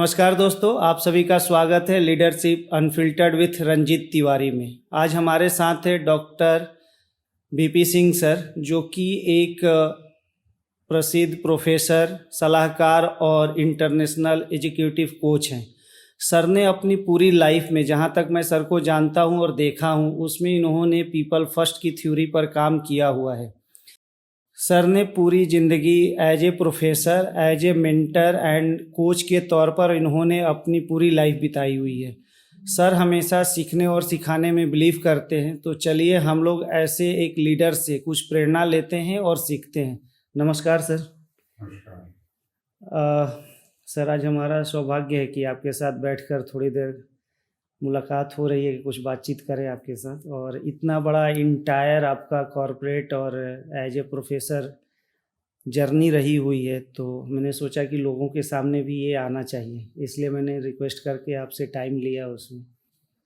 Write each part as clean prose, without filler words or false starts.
नमस्कार दोस्तों, आप सभी का स्वागत है leadership unfiltered with Ranjit Tiwari में। आज हमारे साथ है डॉक्टर बीपी सिंह सर, जो कि एक प्रसिद्ध प्रोफेसर, सलाहकार और इंटरनेशनल एजुकेटिव कोच हैं। सर ने अपनी पूरी लाइफ में, जहाँ तक मैं सर को जानता हूँ और देखा हूँ, उसमें इन्होंने पीपल फर्स्ट की थ्योरी पर काम किया हुआ है। सर ने पूरी ज़िंदगी as a professor, as a mentor and coach के तौर पर इन्होंने अपनी पूरी लाइफ बिताई हुई है। सर हमेशा सीखने और सिखाने में बिलीव करते हैं, तो चलिए हम लोग ऐसे एक लीडर से कुछ प्रेरणा लेते हैं और सीखते हैं। नमस्कार सर। नमस्कार। सर, आज हमारा सौभाग्य है कि आपके साथ बैठकर थोड़ी देर मुलाकात हो रही है कि कुछ बातचीत करें आपके साथ। और इतना बड़ा इंटायर आपका कॉरपोरेट और एज ए प्रोफेसर जर्नी रही हुई है, तो मैंने सोचा कि लोगों के सामने भी ये आना चाहिए, इसलिए मैंने रिक्वेस्ट करके आपसे टाइम लिया उसमें।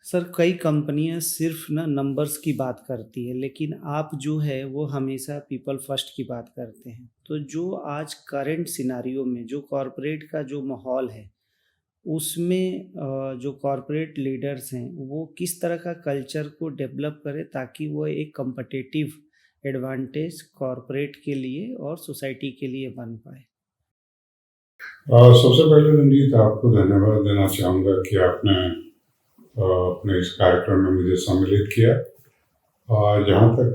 सर, कई कंपनियां सिर्फ नंबर्स की बात करती है, लेकिन आप जो है वो हमेशा पीपल फर्स्ट की बात करते हैं। तो जो आज करंट सिनारियो में जो कॉरपोरेट का जो माहौल है, उसमें जो कॉरपोरेट लीडर्स हैं वो किस तरह का कल्चर को डेवलप करें ताकि वो एक कम्पिटिटिव एडवांटेज कॉरपोरेट के लिए और सोसाइटी के लिए बन पाए। सबसे पहले रंजीत, आपको धन्यवाद देना चाहूँगा कि आपने अपने इस कार्यक्रम में मुझे सम्मिलित किया। और जहाँ तक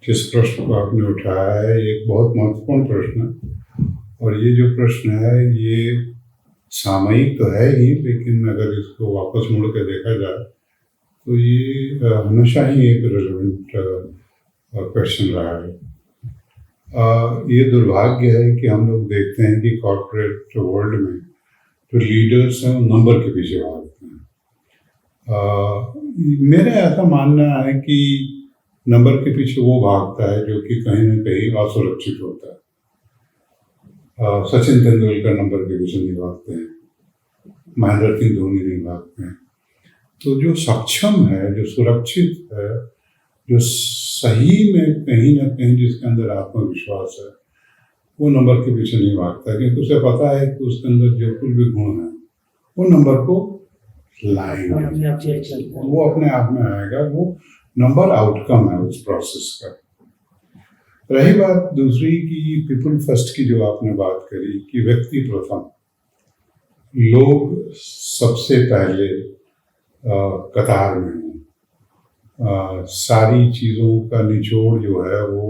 जिस प्रश्न को आपने उठाया है, ये एक बहुत महत्वपूर्ण प्रश्न है। और ये जो प्रश्न है ये सामयिक तो है ही, लेकिन अगर इसको वापस मुड़ के देखा जाए तो ये हमेशा ही एक रिलेवेंट क्वेश्चन रहा है। ये दुर्भाग्य है कि हम लोग देखते हैं कि कॉर्पोरेट वर्ल्ड में जो लीडर्स हैं नंबर के पीछे भागते हैं। मेरा ऐसा मानना है कि नंबर के पीछे वो भागता है जो कि कहीं ना कहीं असुरक्षित होता है। सचिन तेंदुलकर नंबर के पीछे नहीं भागते हैं, महेंद्र सिंह धोनी नहीं भागते हैं। तो जो सक्षम है, जो सुरक्षित है, जो सही में कहीं ना कहीं जिसके अंदर आत्मविश्वास है, वो नंबर के पीछे नहीं भागता है, क्योंकि उसे पता है कि उसके अंदर जो कुछ भी गुण है वो नंबर को लाएंगे, वो अपने आप में आएगा। वो नंबर आउटकम है उस प्रोसेस का। रही बात दूसरी की पीपल फर्स्ट की, जो आपने बात करी कि व्यक्ति प्रथम, लोग सबसे पहले कतार में हैं। सारी चीज़ों का निचोड़ जो है वो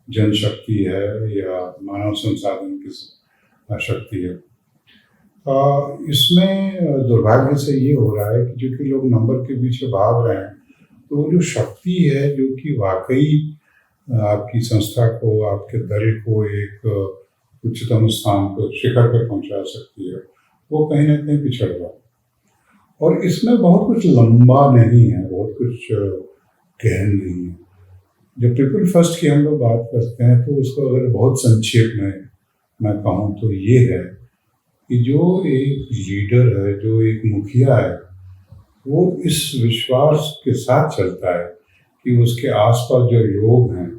जनशक्ति है या मानव संसाधन की शक्ति है। इसमें दुर्भाग्य से ये हो रहा है कि जो कि लोग नंबर के पीछे भाग रहे हैं, तो जो शक्ति है जो कि वाकई आपकी संस्था को, आपके दल को एक उच्चतम स्थान पर, शिखर पर पहुंचा सकती है, वो कहीं ना कहीं पिछड़ रहा है। और इसमें बहुत कुछ लंबा नहीं है, बहुत कुछ गहन नहीं है। जब पीपल फर्स्ट की हम लोग बात करते हैं तो उसको अगर बहुत संक्षेप में मैं कहूँ तो ये है कि जो एक लीडर है, जो एक मुखिया है, वो इस विश्वास के साथ चलता है कि उसके आसपास जो लोग हैं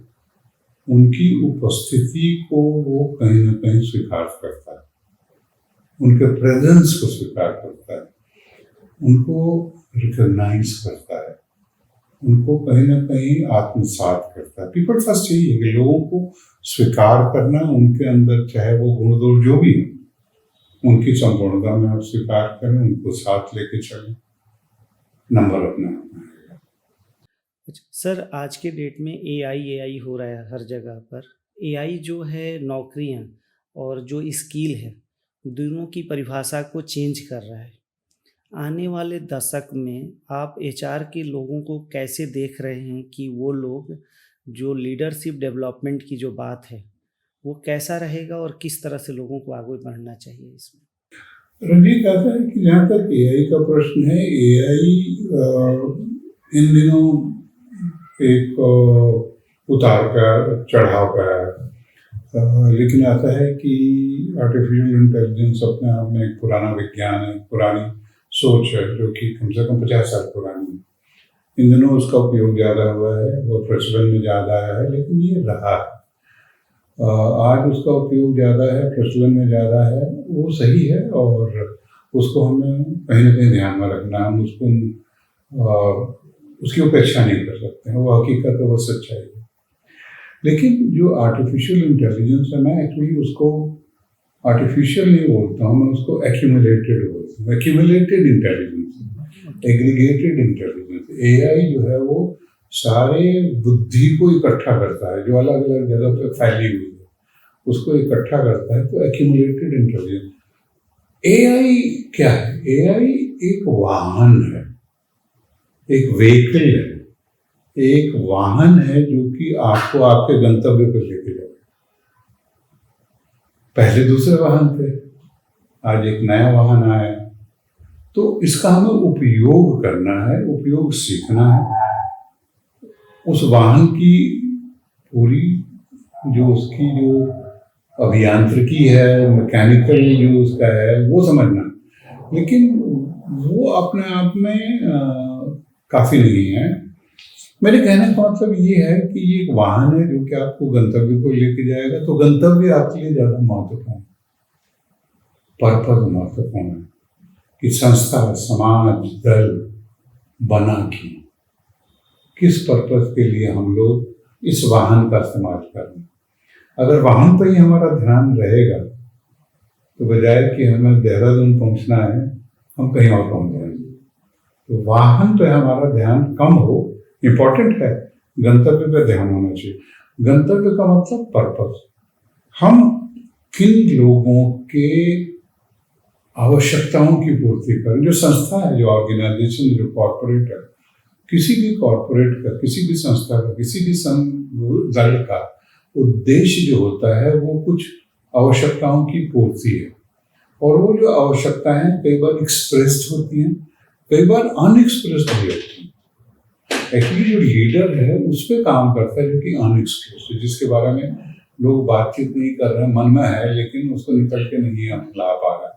उनकी उपस्थिति को वो कहीं ना कहीं स्वीकार करता है, उनके प्रेजेंस को स्वीकार करता है, उनको रिकॉग्नाइज करता है, उनको कहीं ना कहीं आत्मसात करता है। पीपल फर्स्ट यही है कि लोगों को स्वीकार करना, उनके अंदर चाहे वो गुण दोष जो भी है, उनकी संपूर्णता में आप स्वीकार करें, उनको साथ लेके चलें, नंबर अपने आप में आएगा। अच्छा सर, आज के डेट में एआई हो रहा है हर जगह पर। एआई जो है नौकरियां और जो स्किल है, दोनों की परिभाषा को चेंज कर रहा है। आने वाले दशक में आप एचआर के लोगों को कैसे देख रहे हैं कि वो लोग जो लीडरशिप डेवलपमेंट की जो बात है वो कैसा रहेगा और किस तरह से लोगों को आगे बढ़ना चाहिए इसमें? रंजीत, कहता है कि जहाँ तक एआई का प्रश्न है, एआई इन दिनों एक उतार का चढ़ाव का है। लेकिन ऐसा है कि आर्टिफिशियल इंटेलिजेंस अपने आप में एक पुराना विज्ञान है, पुरानी सोच है, जो कि कम से कम 50 साल पुरानी है। इन दिनों उसका उपयोग ज़्यादा हुआ है, वो प्रचलन में ज़्यादा आया है, लेकिन ये रहा है। आज उसका उपयोग ज़्यादा है, प्रचलन में ज़्यादा है, वो सही है और उसको हमें कहीं न कहीं ध्यान में रखना है। हम उसको उसकी उपेक्षा नहीं कर सकते हैं, वो हकीकत है, वो सच्चाई है। लेकिन जो आर्टिफिशियल इंटेलिजेंस है, मैं एक्चुअली उसको आर्टिफिशियल नहीं बोलता हूँ, मैं उसको एक्यूमुलेटेड बोलता हूँ। Accumulated intelligence, aggregated intelligence. AI जो है वो सारे बुद्धि को इकट्ठा करता है जो अलग अलग जगह पे फैली हुई है, उसको इकट्ठा करता है, तो एक्यूमुलेटेड इंटेलिजेंस। एआई क्या है? एआई एक वाहन है, एक व्हीकल है, एक वाहन है जो कि आपको आपके गंतव्य पर लेके जाए। पहले दूसरे वाहन थे, आज एक नया वाहन आया, तो इसका हमें उपयोग करना है, उपयोग सीखना है। उस वाहन की पूरी जो उसकी जो अभियांत्रिकी है, मैकेनिकल जो उसका है, वो समझना। लेकिन वो अपने आप में काफ़ी नहीं है। मेरे कहने का मतलब ये है कि ये एक वाहन है जो कि आपको गंतव्य को लेके जाएगा, तो गंतव्य आपके लिए ज़्यादा महत्वपूर्ण, पर्पज महत्वपूर्ण है कि संस्था, समाज, दल बना की किस पर्पज के लिए हम लोग इस वाहन का इस्तेमाल कर रहे हैं। अगर वाहन पर ही हमारा ध्यान रहेगा तो बजाय कि हमें देहरादून पहुंचना है, हम कहीं और पहुंच जाएंगे। तो वाहन पे हमारा ध्यान कम हो, इम्पोर्टेंट है, गंतव्य पे ध्यान होना चाहिए। गंतव्य का मतलब पर्पस। हम किन लोगों के आवश्यकताओं की पूर्ति करें। जो संस्था है, जो ऑर्गेनाइजेशन, जो कॉर्पोरेट है, किसी भी कॉर्पोरेट का, किसी भी संस्था का, किसी भी दल का उद्देश्य जो होता है वो कुछ आवश्यकताओं की पूर्ति है। और वो जो आवश्यकताएं कई बार एक्सप्रेस्ड होती हैं, कई बार अनएक्सप्रेस्ड भी होती हैं। एक्चुअली जो लीडर है उस पर काम करता है जो कि अनएक्सप्रेस्ड है, जिसके बारे में लोग बातचीत नहीं कर रहे हैं, मन में है लेकिन उसको निकल के नहीं हम ला पा रहे।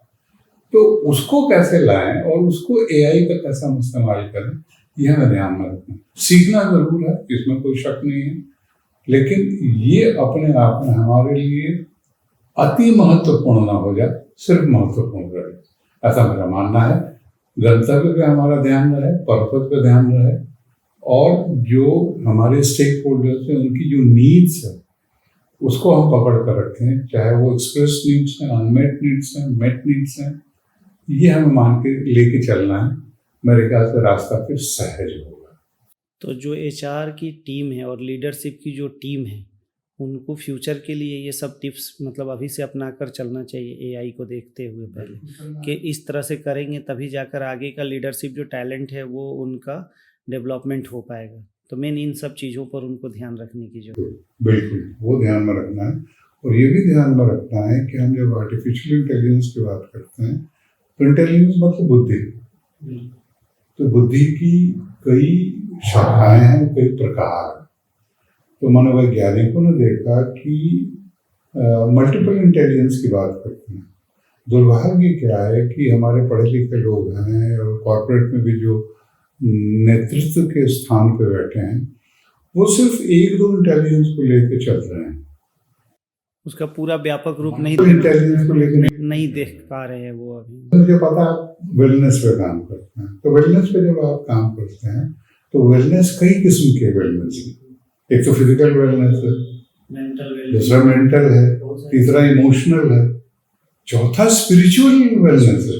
तो उसको कैसे लाएं और उसको एआई का कैसे हम इस्तेमाल करें, यह हमें ध्यान में रखना। सीखना जरूर है, इसमें कोई शक नहीं है, लेकिन ये अपने आप में हमारे लिए अति महत्वपूर्ण ना हो जाए, सिर्फ महत्वपूर्ण रहे, ऐसा मेरा मानना है। गंतव्य पे हमारा ध्यान रहे, पर्पज पे ध्यान रहे, और जो हमारे स्टेक होल्डर्स हैं उनकी जो नीड्स है उसको हम पकड़ कर रखें, चाहे वो एक्सप्रेस नीड्स हैं, अनमेट नीड्स हैं, मेट नीड्स हैं, ये हमें मान के लेके चलना है। मेरे ख्याल से रास्ता फिर सहज होगा। तो जो एचआर की टीम है और लीडरशिप की जो टीम है, उनको फ्यूचर के लिए ये सब टिप्स मतलब अभी से अपना कर चलना चाहिए एआई को देखते हुए पहले, कि इस तरह से करेंगे तभी जाकर आगे का लीडरशिप जो टैलेंट है वो उनका डेवलपमेंट हो पाएगा। तो मेन इन सब चीज़ों पर उनको ध्यान रखने की जरूरत। बिल्कुल, वो ध्यान में रखना है। और ये भी ध्यान में रखना है कि हम जब आर्टिफिशियल इंटेलिजेंस की बात करते हैं तो इंटेलिजेंस मतलब बुद्धि। तो बुद्धि की कई शाखाएं हैं, कई प्रकार। तो मनोवैज्ञानिकों ने देखा कि मल्टीपल इंटेलिजेंस की बात करते हैं। दुर्भाग्य क्या है कि हमारे पढ़े लिखे लोग हैं और कॉर्पोरेट में भी जो नेतृत्व के स्थान पे बैठे हैं, वो सिर्फ एक दो इंटेलिजेंस को लेके चल रहे हैं, उसका पूरा व्यापक रूप नहीं इंटेलिजेंस को लेके नहीं देख पा रहे हैं वो अभी। मुझे पता है आप वेलनेस पे काम करते हैं, तो वेलनेस पे जब आप काम करते हैं तो वेलनेस कई किस्म के वेलनेस है। एक तो फिजिकल वेलनेस है, दूसरा मेंटल है, तीसरा इमोशनल है, चौथा स्पिरिचुअल वेलनेस है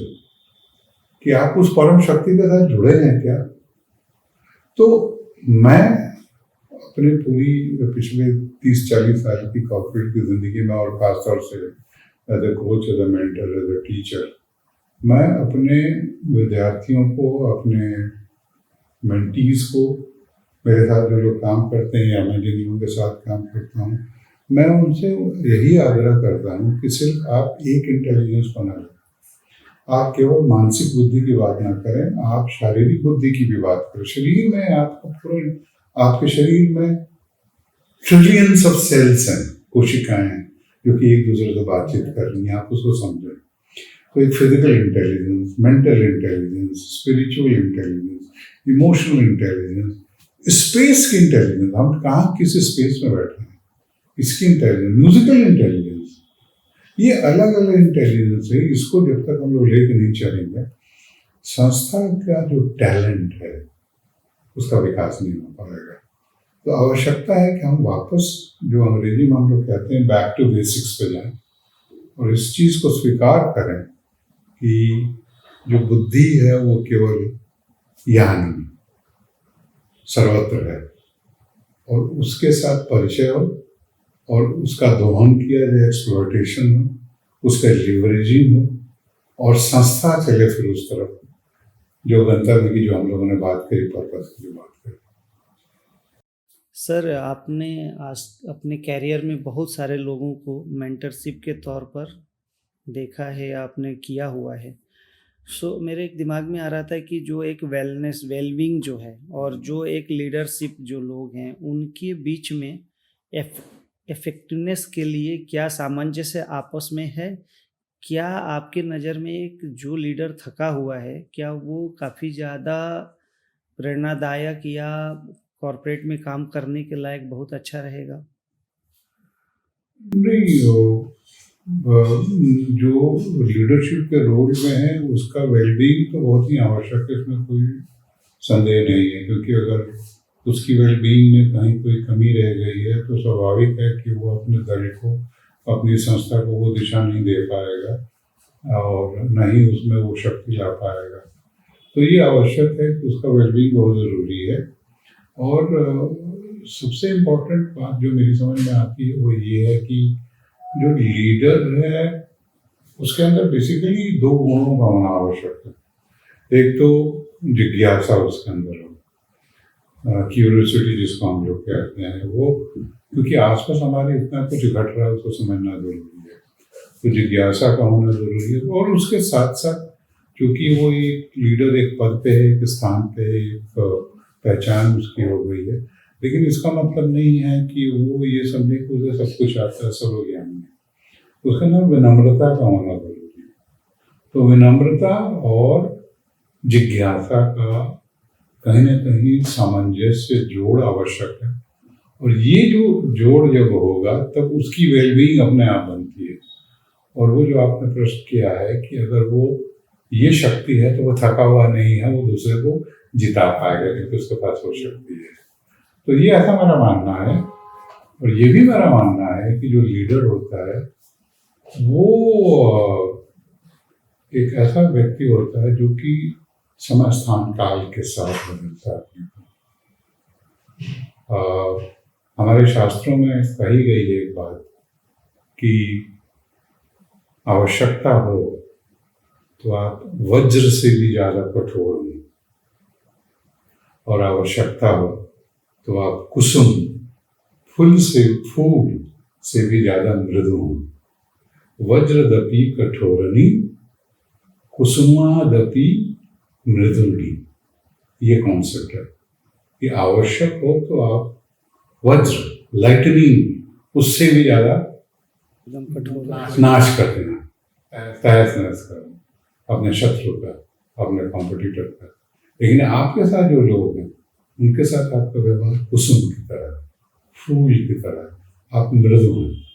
कि आप उस परम शक्ति के साथ जुड़े हैं क्या। तो मैं अपने पूरी पिछले 30-40 साल की कॉर्पोरेट की जिंदगी में, और खासतौर से as a coach, as a mentor, as a teacher, मैं अपने विद्यार्थियों को, अपने मेंटीज को, मेरे साथ जो लोग काम करते हैं या मैं जिन लोगों के साथ काम करता हूँ, मैं उनसे यही आग्रह करता हूँ कि सिर्फ आप एक इंटेलिजेंस बना लें। आप केवल मानसिक बुद्धि की बात ना करें, आप शारीरिक बुद्धि की भी बात करें। शरीर में आपका पूरा, आपके शरीर में ट्रिलियंस ऑफ सेल्स हैं, कोशिकाएं हैं जो कि एक दूसरे से बातचीत कर रही हैं, आप उसको समझें। तो एक physical intelligence, mental intelligence, spiritual intelligence, emotional intelligence, space की इंटेलिजेंस, हम कहाँ किस स्पेस में बैठे हैं, इसकी इंटेलिजेंस, म्यूजिकल इंटेलिजेंस, ये अलग अलग इंटेलिजेंस है। इसको जब तक हम लोग लेके नहीं चलेंगे, संस्था का जो टैलेंट है उसका विकास नहीं हो पाएगा। तो आवश्यकता है कि हम वापस, जो अंग्रेजी में हम लोग कहते हैं, बैक टू बेसिक्स पे जाएं और इस चीज़ को स्वीकार करें कि जो बुद्धि है वो केवल यहाँ नहीं, सर्वत्र है, और उसके साथ परिचय हो और उसका दोहन किया जाए, एक्सप्लॉयटेशन हो, उसका लिवरेजिंग हो, और संस्था चले फिर उस तरफ जो गंतव्य की, जो हम लोगों ने बात करी, पर्पस की जो बात करी। सर, आपने आज अपने कैरियर में बहुत सारे लोगों को मेंटरशिप के तौर पर देखा है, आपने किया हुआ है। मेरे एक दिमाग में आ रहा था कि जो एक वेलनेस, वेलबींग जो है, और जो एक लीडरशिप जो लोग हैं, उनके बीच में इफेक्टिवनेस के लिए क्या सामंजस्य आपस में है? क्या आपके नज़र में एक जो लीडर थका हुआ है, क्या वो काफ़ी ज़्यादा प्रेरणादायक या कॉर्पोरेट में काम करने के लायक बहुत अच्छा रहेगा? नहीं, जो लीडरशिप के रोल में है उसका वेलबींग तो बहुत ही आवश्यक है, इसमें कोई संदेह नहीं है। क्योंकि अगर उसकी वेलबींग में कहीं कोई कमी रह गई है तो स्वाभाविक है कि वो अपने दल को, अपनी संस्था को वो दिशा नहीं दे पाएगा और न ही उसमें वो शक्ति ला पाएगा। तो ये आवश्यक है कि उसका वेलबींग बहुत ज़रूरी है। और सबसे इम्पोर्टेंट बात जो मेरी समझ में आती है वो ये है कि जो लीडर है उसके अंदर बेसिकली दो गुणों का होना आवश्यक है। एक तो जिज्ञासा उसके अंदर हो, क्यूरियोसिटी जिसको हम लोग कहते हैं, वो क्योंकि आसपास हमारे इतना कुछ घट रहा है उसको समझना जरूरी है, तो जिज्ञासा का होना जरूरी है। और उसके साथ साथ क्योंकि वो एक लीडर एक पद पे है, एक स्थान पे, एक पहचान उसकी हो गई है, लेकिन इसका मतलब नहीं है कि वो ये समझे कि उसे सब कुछ आता है, सर्वज्ञानी है। उसका नाम विनम्रता का होना जरूरी है। तो विनम्रता और जिज्ञासा का कहीं ना कहीं सामंजस्य, जोड़ आवश्यक है। और ये जो जोड़ जब होगा तब उसकी वेलबींग अपने आप बनती है। और वो जो आपने प्रश्न किया है कि अगर वो ये शक्ति है तो वो थका हुआ नहीं है, वो दूसरे को जिता पाएगा क्योंकि उसके पास वो शक्ति है। तो ये ऐसा मेरा मानना है। और ये भी मेरा मानना है कि जो लीडर होता है वो एक ऐसा व्यक्ति होता है जो कि समय स्थान काल के साथ बदलता है। हमारे शास्त्रों में कही गई है एक बात कि आवश्यकता हो तो आप वज्र से भी ज्यादा कठोर हो, और आवश्यकता हो तो आप कुसुम, फूल से भी ज्यादा मृदु हो। वज्रदपि कठोरनी, कुसुमादपि मृदुनी, ये कॉन्सेप्ट है कि आवश्यक हो तो आप वज्र, लाइटनिंग, उससे भी ज्यादा एकदम कठोर नाश कर देना, तहस नहस करना अपने शत्रु का, अपने कॉम्पिटिटर का। लेकिन आपके साथ जो लोग हैं उनके साथ आपका व्यवहार कुसुम की तरह, फूल की तरह, आप मृदु हैं।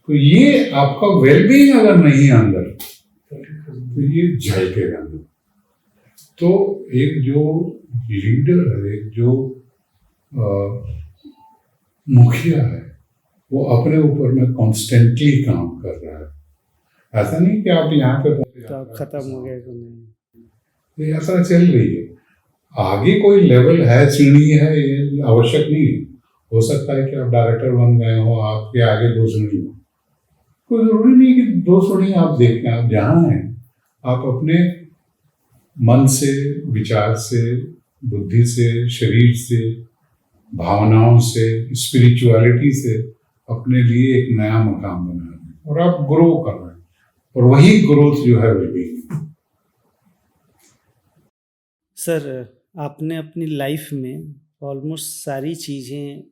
तो ये आपका वेलबींग अगर नहीं है अंदर तो ये झलकेगा नहीं। तो एक जो लीडर है, एक जो मुखिया है, वो अपने ऊपर में कॉन्स्टेंटली काम कर रहा है। ऐसा नहीं कि आप यहाँ पे तो आप खत्म हो गए तो नहीं, ये यात्रा चल रही है, आगे कोई लेवल है, सीढ़ी है, ये आवश्यक नहीं है। हो सकता है कि आप डायरेक्टर बन गए हो, आपके आगे दो सीढ़ी हो, कोई जरूरी नहीं कि दो सीढ़ी आप देखें। आप जहाँ हैं आप अपने मन से, विचार से, बुद्धि से, शरीर से, भावनाओं से, स्पिरिचुअलिटी से अपने लिए एक नया मकाम बना रहे हैं और आप ग्रो कर रहे हैं। और वही ग्रोथ जो है वेलबींग। सर, आपने अपनी लाइफ में ऑलमोस्ट सारी चीज़ें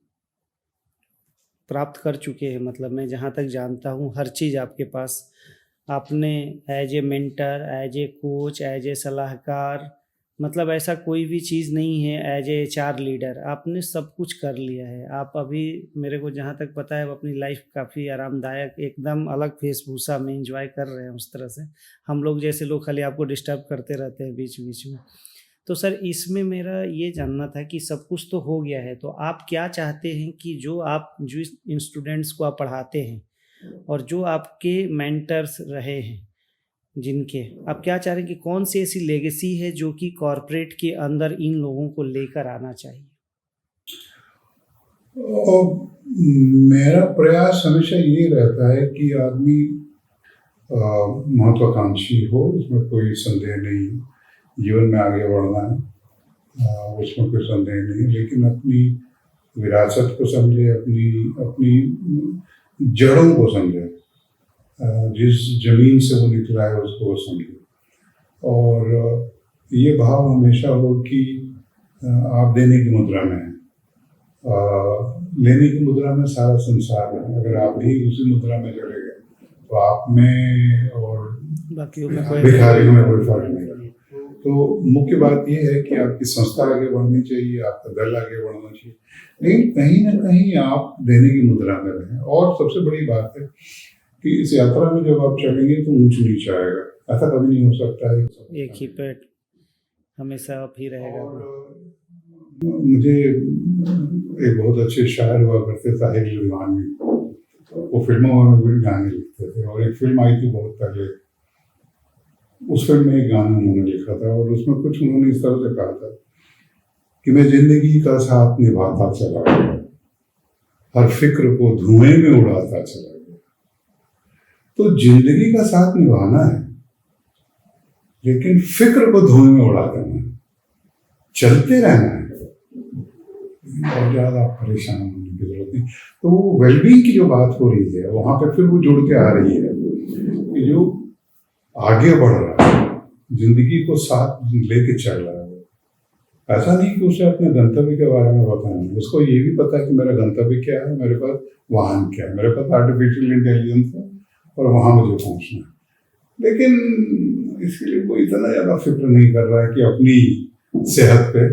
प्राप्त कर चुके हैं, मतलब मैं जहाँ तक जानता हूँ हर चीज़ आपके पास। आपने as a mentor, as a coach, as a सलाहकार, मतलब ऐसा कोई भी चीज़ नहीं है एज ए एचआर लीडर, आपने सब कुछ कर लिया है। आप अभी मेरे को जहाँ तक पता है अपनी लाइफ काफ़ी आरामदायक एकदम अलग वेशभूषा में एंजॉय कर रहे हैं उस तरह से। हम लोग जैसे लोग खाली आपको डिस्टर्ब करते रहते हैं बीच बीच में। तो सर इसमें मेरा ये जानना था कि सब कुछ तो हो गया है, तो आप क्या चाहते हैं कि जो इन स्टूडेंट्स को आप पढ़ाते हैं और जो आपके मेंटर्स रहे हैं जिनके, आप क्या चाह रहे हैं कि कौन सी ऐसी लेगेसी है जो कि कॉरपोरेट के अंदर इन लोगों को लेकर आना चाहिए? और मेरा प्रयास हमेशा ये रहता है कि आदमी महत्वाकांक्षी हो, इसमें कोई संदेह नहीं। जीवन में आगे बढ़ना है, उसमें कोई संदेह नहीं, लेकिन अपनी विरासत को समझे, अपनी अपनी जड़ों को समझे, जिस जमीन से वो निकला है उसको वो समझे। और ये भाव हमेशा हो कि आप देने की मुद्रा में हैं, लेने की मुद्रा में सारा संसार है। अगर आप भी उसी मुद्रा में चले गए तो आप में और बाकियों में कोई भिखारियों में कोई फर्क नहीं है। तो मुख्य बात यह है कि आपकी संस्था आगे बढ़नी चाहिए, आपका दल आगे बढ़ना चाहिए, लेकिन कहीं ना कहीं आप देने की मुद्रा में रहें। और सबसे बड़ी बात है कि इस यात्रा में जब आप चलेंगे तो ऊंच नीच आएगा, ऐसा कभी नहीं हो सकता है। एक ही पेट हमेशा आप ही रहेगा। मुझे एक बहुत अच्छे शायर हुआ करते साहिर रिजवानी, वो फिल्मों में भी गाने लिखते थे, और एक फिल्म आई थी बहुत पहले, उस फिल्म में एक गाना उन्होंने लिखा था और उसमें कुछ उन्होंने इस तरह से कहा था कि मैं जिंदगी का साथ निभाता चला गया, हर फिक्र को धुएं में उड़ाता चला गया। तो जिंदगी का साथ निभाना है, लेकिन फिक्र को धुएं में उड़ा देना है, चलते रहना है, और ज्यादा परेशान होने की जरूरत नहीं। तो वो वेलबींग की जो बात हो रही है वहां पे फिर वो जुड़ के आ रही है कि जो आगे बढ़ रहा है, जिंदगी को साथ लेके चल रहा है। ऐसा नहीं कि उसे अपने गंतव्य के बारे में पता नहीं, उसको ये भी पता है कि मेरा गंतव्य क्या है, मेरे पास वाहन क्या है, मेरे पास आर्टिफिशियल इंटेलिजेंस है और वहां मुझे पहुंचना है। लेकिन इसके लिए कोई इतना ज्यादा फिक्र नहीं कर रहा है कि अपनी सेहत पे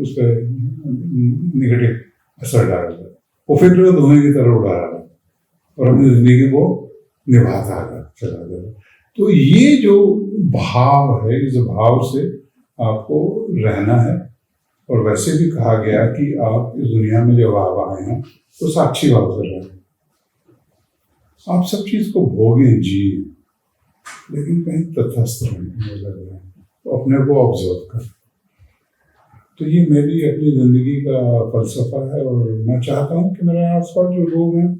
उस पर निगेटिव असर डाल रहा है। वो फिक्र को धुएं की तरह उड़ा रहा है और अपनी जिंदगी को निभाता चला जा रहा है। तो ये जो भाव है, इस भाव से आपको रहना है। और वैसे भी कहा गया कि आप इस दुनिया में जब आप आए हैं तो साक्षी भाव से रहें, आप सब चीज को भोगें, जिए, लेकिन कहीं तटस्थ रहने लग रहे हैं, तो अपने को ऑब्जर्व करें। तो ये मेरी अपनी जिंदगी का फलसफा है, और मैं चाहता हूँ कि मेरे आसपास जो लोग हैं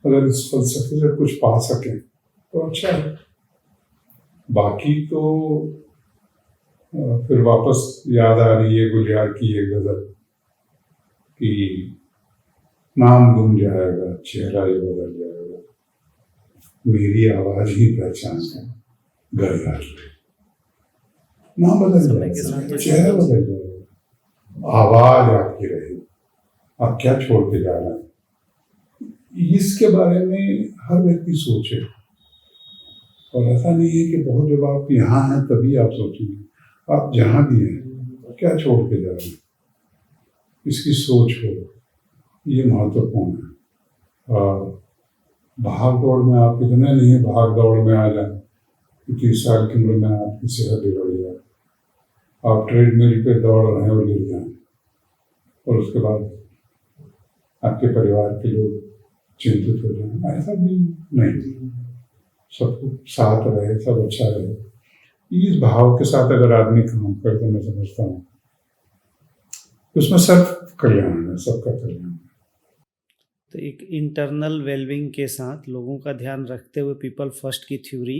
अगर इस फलसफे से कुछ पा सकें तो अच्छा है। बाकी तो फिर वापस याद आ रही है गुलियार की एक गजल कि नाम गुम जाएगा, चेहरा ही बदल जाएगा, मेरी आवाज ही पहचान है, गलियार नाम बदल जाएगा, चेहरा बदल जाएगा, आवाज आपकी रहेगी, आप क्या छोड़ के जा रहे हैं। इसके बारे में हर व्यक्ति सोचे, और ऐसा नहीं है कि बहुत जब आप यहाँ हैं तभी आप सोचेंगे, आप जहाँ भी हैं क्या छोड़ के जा रहे हैं, इसकी सोच हो, ये महत्वपूर्ण है। और भाग दौड़ में आप इतने नहीं भाग दौड़ में आ जाए कि 30 साल की उम्र में आपकी सेहत बिगड़ जाए, आप ट्रेडमिल पे दौड़ रहे हैं और गिर जाएं, और उसके बाद आपके परिवार के लोग चिंतित हो जाएं। ऐसा भी नहीं, सबको साथ रहे, सब अच्छा रहे, इस भाव के साथ अगर आदमी काम करे तो मैं समझता हूँ उसमें सर्व कल्याण है, सबका कल्याण है। तो एक इंटरनल वेलबींग के साथ लोगों का ध्यान रखते हुए पीपल फर्स्ट की थ्योरी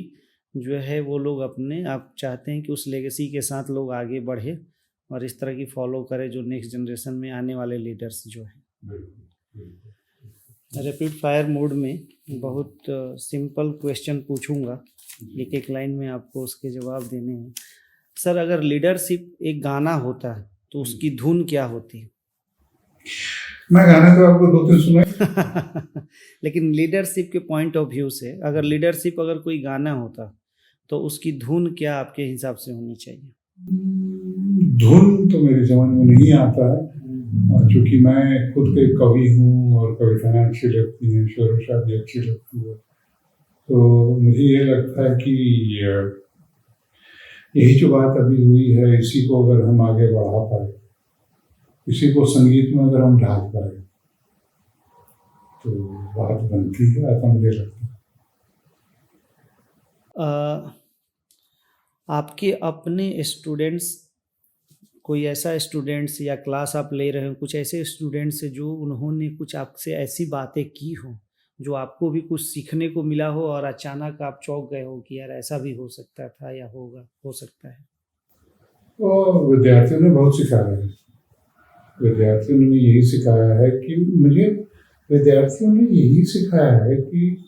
जो है वो लोग अपने आप चाहते हैं कि उस लेगेसी के साथ लोग आगे बढ़े और इस तरह की फॉलो करें जो नेक्स्ट जनरेशन में आने वाले लीडर्स जो हैं। रैपिड फायर मोड में बहुत सिंपल क्वेश्चन पूछूंगा, एक एक लाइन में आपको उसके जवाब देने हैं। सर, अगर लीडरशिप एक गाना होता है तो उसकी धुन क्या होती है? मैं गाने तो आपको 2-3 सुनाए लेकिन लीडरशिप के पॉइंट ऑफ व्यू से अगर लीडरशिप अगर कोई गाना होता तो उसकी धुन क्या आपके हिसाब से होनी चाहिए? धुन तो मेरी समझ में नहीं आता है, चूँकि मैं खुद एक कवि हूँ और कविताएँ अच्छी लगती हैं, शेर-व-शायरी भी अच्छी लगती है। तो मुझे ये लगता है कि यही जो बात अभी हुई है, इसी को अगर हम आगे बढ़ा पाएँ, इसी को संगीत में अगर हम ढाल पाएँ, तो बात बनती है, ऐसा मुझे लगता है। आपके अपने स्टूडेंट्स, कोई ऐसा स्टूडेंट्स या क्लास आप ले रहे हो, कुछ ऐसे स्टूडेंट्स जो उन्होंने कुछ आपसे ऐसी बातें की हों, जो आपको भी कुछ सीखने को मिला हो और अचानक आप चौंक गए हो कि यार ऐसा भी हो सकता था या होगा, हो सकता है? तो विद्यार्थियों ने बहुत सिखाया है। विद्यार्थियों ने यही सिखाया है कि विद्यार्थियों ने यही सिखाया है कि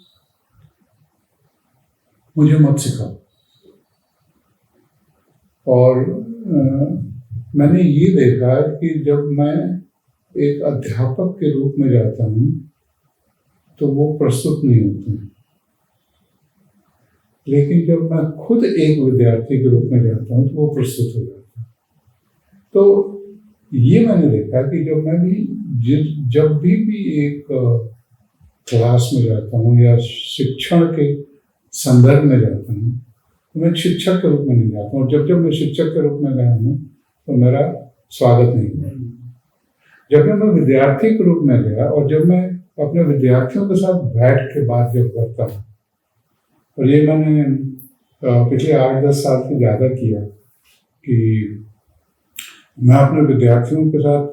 मुझे मत सिखाओ। और मैंने ये देखा है कि जब मैं एक अध्यापक के रूप में जाता हूँ, तो वो प्रस्तुत नहीं होते हैं। लेकिन जब मैं खुद एक विद्यार्थी के रूप में जाता हूँ, तो वो प्रस्तुत हो जाता है। तो ये मैंने देखा कि जब भी एक क्लास में जाता हूँ या शिक्षण के संदर्भ में जाता हूँ, तो मैं शिक्षक के रूप में नहीं जाता हूँ। जब मैं शिक्षक के रूप में गया हूँ, तो मेरा स्वागत नहीं हुआ। जब मैं विद्यार्थी के रूप में गया और जब मैं अपने विद्यार्थियों के साथ बैठ के बात जब करता हूँ, और ये मैंने पिछले 8-10 साल से ज़्यादा किया कि मैं अपने विद्यार्थियों के साथ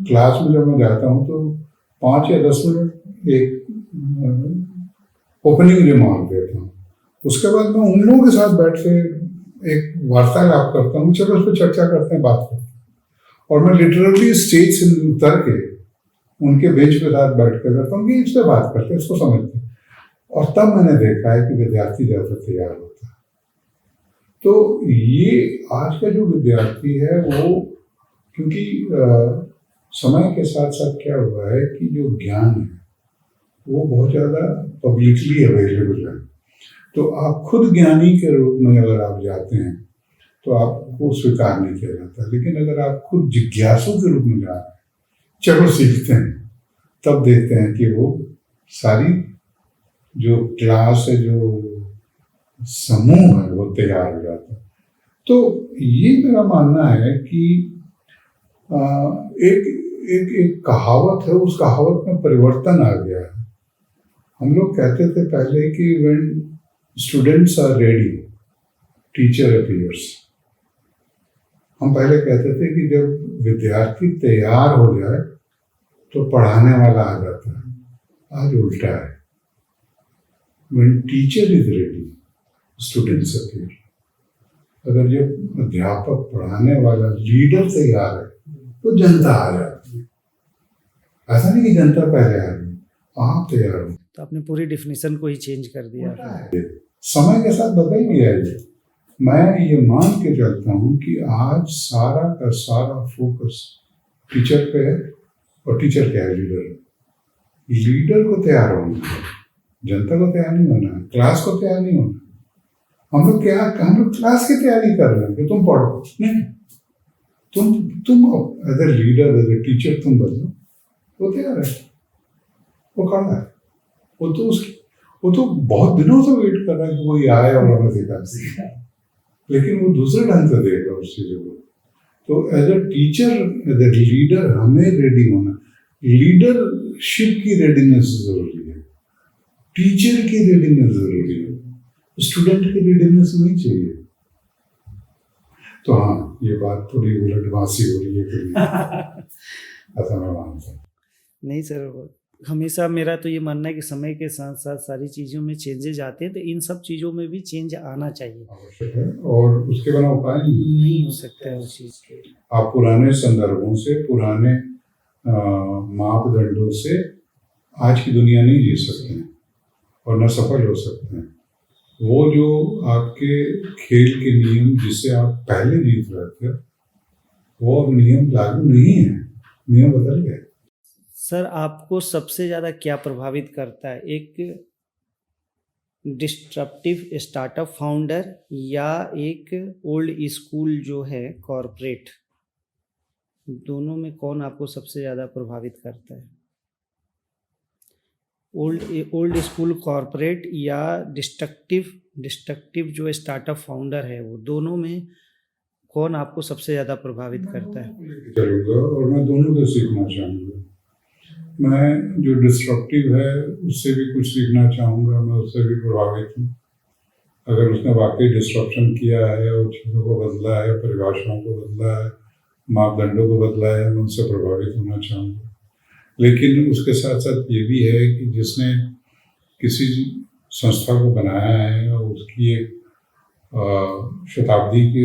क्लास में जब मैं जाता हूँ, तो 5 या 10 मिनट एक ओपनिंग रिमार्क देता हूँ। उसके बाद मैं उन लोगों के साथ बैठ के एक वार्तालाप करता हूँ, चलो उस पर चर्चा करते हैं, बात करते हैं। और मैं लिटरली स्टेज से उतर के उनके बेंच पे साथ बैठ कर करता हूँ कि इससे बात करते हैं, इसको समझते हैं। और तब मैंने देखा है कि विद्यार्थी ज़्यादा तैयार होता है। तो ये आज का जो विद्यार्थी है, वो क्योंकि समय के साथ साथ क्या हुआ है कि जो ज्ञान है वो बहुत ज़्यादा पब्लिकली अवेलेबल है। तो आप खुद ज्ञानी के रूप में अगर आप जाते हैं, तो आपको स्वीकार नहीं किया जाता। लेकिन अगर आप खुद जिज्ञासु के रूप में जा रहे हैं, चलो सीखते हैं, तब देखते हैं कि वो सारी जो क्लास है, जो समूह है, वो तैयार हो जाता है। तो ये मेरा मानना है कि एक कहावत है, उस कहावत में परिवर्तन आ गया है। हम लोग कहते थे पहले कि when students are ready, teacher appears। हम पहले कहते थे कि जब विद्यार्थी तैयार हो जाए, तो पढ़ाने वाला आ जाता है। आज उल्टा है, when teacher is ready, students appear। अगर जब अध्यापक, पढ़ाने वाला, लीडर तैयार है, तो जनता आ जाती है। ऐसा नहीं कि जनता पहले आ गई, आप तैयार हो। तो आपने पूरी डेफिनेशन को ही चेंज कर दिया। समय के साथ बदल गया है। मैं ये मान के चलता हूँ कि आज सारा का सारा फोकस टीचर पे है, और टीचर क्या है? लीडर। लीडर को तैयार होना है, जनता को तैयार नहीं होना है, क्लास को तैयार नहीं होना। हम लोग क्लास की तैयारी कर रहे हैं कि तुम पढ़ो, नहीं, तुम as a leader, as a teacher तुम बदलो। वो तैयार है, वो खड़ा है, वो तो बहुत दिनों से वेट कर रहा है कि कोई आए और हमें सिखा। लेकिन वो दूसरे ढंग से देगा उस चीज़ों को। तो as a teacher, as a leader, हमें रेडी होना। लीडरशिप की रेडीनेस जरूरी है, टीचर की रेडीनेस जरूरी है, स्टूडेंट की रेडीनेस नहीं चाहिए। तो हाँ, ये बात थोड़ी उलटवासी हो रही है ऐसा मैं मानता हूँ। नहीं सर, हमेशा मेरा तो ये मानना है कि समय के साथ साथ सारी चीज़ों में चेंजेज आते हैं, तो इन सब चीज़ों में भी चेंज आना चाहिए। आवश्यक है, और उसके बिना उपाय नहीं हो सकता है उस चीज़ के। आप पुराने संदर्भों से, पुराने मापदंडों से आज की दुनिया नहीं जी सकते हैं और न सफल हो सकते हैं। वो जो आपके खेल के नियम जिससे आप पहले जीत रहे थे, वो अब नियम लागू नहीं है, नियम बदल गए। सर, आपको सबसे ज़्यादा क्या प्रभावित करता है, एक डिस्ट्रप्टिव स्टार्टअप फाउंडर या एक ओल्ड स्कूल जो है कॉरपोरेट? दोनों में कौन आपको सबसे ज़्यादा प्रभावित करता है? ओल्ड स्कूल कॉर्पोरेट या डिस्ट्रक्टिव जो स्टार्टअप फाउंडर है, वो दोनों में कौन आपको सबसे ज़्यादा प्रभावित मैं करता है? दोनों को लेके चलूँगा और मैं दोनों से सीखना चाहूँगा। मैं जो डिस्ट्रक्टिव है उससे भी कुछ सीखना चाहूँगा, मैं उससे भी प्रभावित हूँ। अगर उसने वाक़ई डिस्ट्रप्शन किया है और चीज़ों को बदला है, परिभाषाओं को बदला है, मापदंडों को बदला है, मैं उससे प्रभावित होना चाहूँगा। लेकिन उसके साथ-साथ ये भी है कि जिसने किसी संस्था को बनाया है और उसकी एक शताब्दी की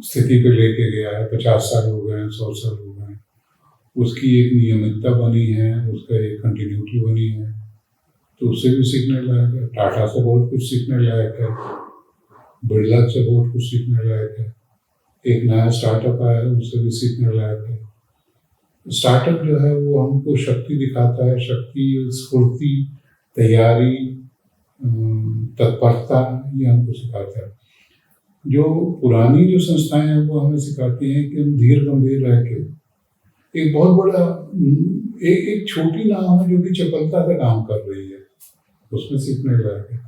स्थिति पे लेके गया है, 50 साल हो गए हैं, 100 साल हो गए हैं, उसकी एक नियमितता बनी है, उसका एक कंटिन्यूटी बनी है, तो उससे भी सीखने लायक है। टाटा से बहुत कुछ सीखने लायक है, बिरला से बहुत कुछ सीखने लायक है। एक नया स्टार्टअप आया है, उससे भी सीखने लायक है। स्टार्टअप जो है वो हमको शक्ति दिखाता है, शक्ति, स्फूर्ति, तैयारी, तत्परता, ये हमको सिखाता है। जो पुरानी जो संस्थाएं हैं वो हमें सिखाती हैं कि हम धीर गंभीर रह के एक बहुत बड़ा एक छोटी नाव है जो कि चपलता से काम कर रही है, उसमें सीखने लायक है।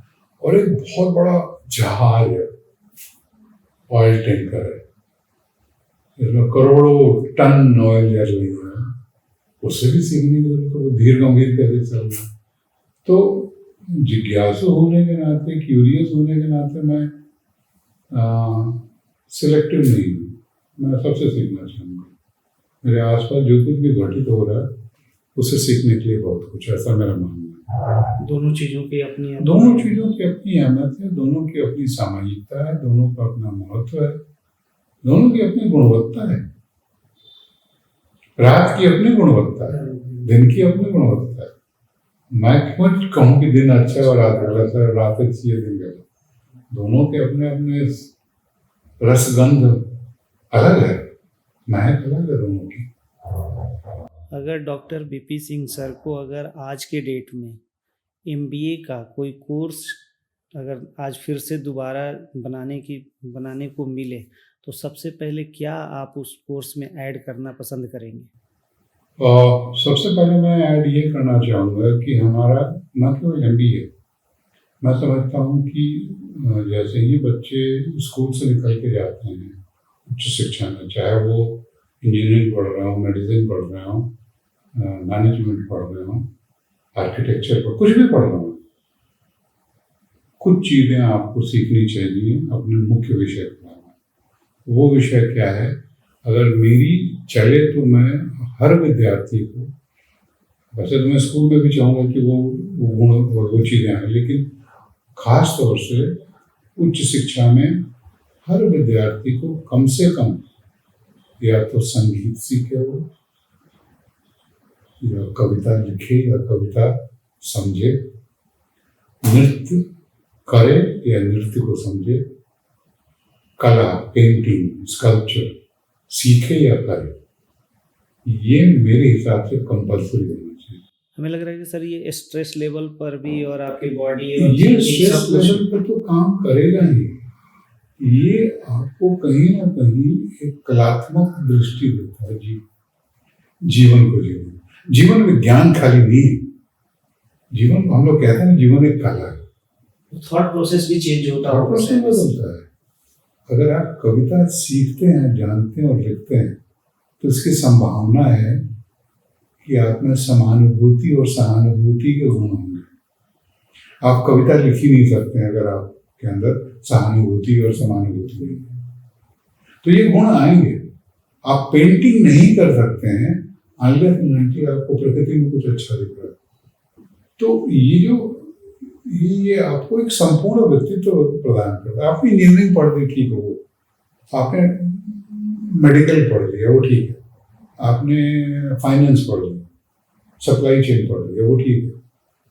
और एक बहुत बड़ा जहाज है, ऑयल टैंकर है, इसमें करोड़ों टन ऑयल जल रही है, उससे भी सीखने की जरूरत है, वो धीर गंभीर कैसे चल रहा है। तो जिज्ञासु होने के नाते, क्यूरियस होने के नाते मैं सिलेक्टिव नहीं हूँ, मैं सबसे सीखना चाहूँगा। मेरे आसपास जो कुछ भी घटित हो रहा है उससे सीखने के लिए बहुत कुछ, ऐसा मेरा मानना है। दोनों चीज़ों की अपनी दोनों चीज़ों की अपनी अहमियत है, दोनों की अपनी सामायिकता है, दोनों का अपना महत्व है, दोनों की अपनी गुणवत्ता है। रात की अपनी गुणवत्ता है, दिन की अपनी गुणवत्ता है। मैं क्यों कहूँ कि दिन अच्छा है और रात गलत है, रात अच्छी है दिन गलत। दोनों के अपने अपने रसगंध अलग है, महक अलग है दोनों की। अगर डॉक्टर बीपी सिंह सर को अगर आज के डेट में एमबीए का कोई कोर्स अगर आज फिर से दोबारा बनाने को मिले, तो सबसे पहले क्या आप उस कोर्स में ऐड करना पसंद करेंगे? सबसे पहले मैं ऐड ये करना चाहूँगा कि हमारा न केवल एमबीए, मैं समझता हूँ कि जैसे ही बच्चे स्कूल से निकल के जाते हैं उच्च शिक्षा में, चाहे वो इंजीनियरिंग पढ़ रहे हो, मेडिसिन पढ़ रहे हो, मैनेजमेंट पढ़ रहे हो, आर्किटेक्चर पढ़, कुछ भी पढ़ रहे हो, कुछ चीज़ें आपको सीखनी चाहिए अपने मुख्य विषय के बारे में। वो विषय क्या है? अगर मेरी चले तो मैं हर विद्यार्थी को, वैसे तो मैं स्कूल में भी चाहूँगा कि वो गुण और वो चीज़ें आए, लेकिन खास तौर से उच्च शिक्षा में हर विद्यार्थी को कम से कम या तो संगीत सीखे वो, या कविता लिखे या कविता समझे, नृत्य करे या नृत्य को समझे, कला, पेंटिंग, स्कल्पचर सीखे या करे। ये मेरे हिसाब से कंपल्सरी होना चाहिए। हमें लग रहा है कि सर ये स्ट्रेस लेवल पर भी और आपकी बॉडी ये स्ट्रेस लेवल पर तो काम करेगा ही, ये आपको कहीं ना कहीं एक कलात्मक दृष्टि देता है जीवन को। जीवन विज्ञान खाली नहीं, जीवन हम लोग कहते हैं जीवन एक कला है, थॉट प्रोसेस भी चेंज होता है। अगर आप कविता सीखते हैं, जानते हैं और लिखते हैं, तो इसकी संभावना है कि आप में समानुभूति और सहानुभूति के गुण होंगे। आप कविता लिख ही नहीं सकते हैं अगर आपके अंदर सहानुभूति और समानुभूति नहीं है, तो ये गुण आएंगे। आप पेंटिंग नहीं कर सकते हैं अनलेस नहीं आपको प्रकृति में कुछ अच्छा दिख रहा है। तो ये आपको एक संपूर्ण व्यक्तित्व प्रदान करता है। आपने इंजीनियरिंग पढ़ ली, ठीक हो, आपने मेडिकल पढ़ लिया, वो ठीक है, आपने फाइनेंस पढ़ लिया, सप्लाई चेन पढ़ लिया, वो ठीक है,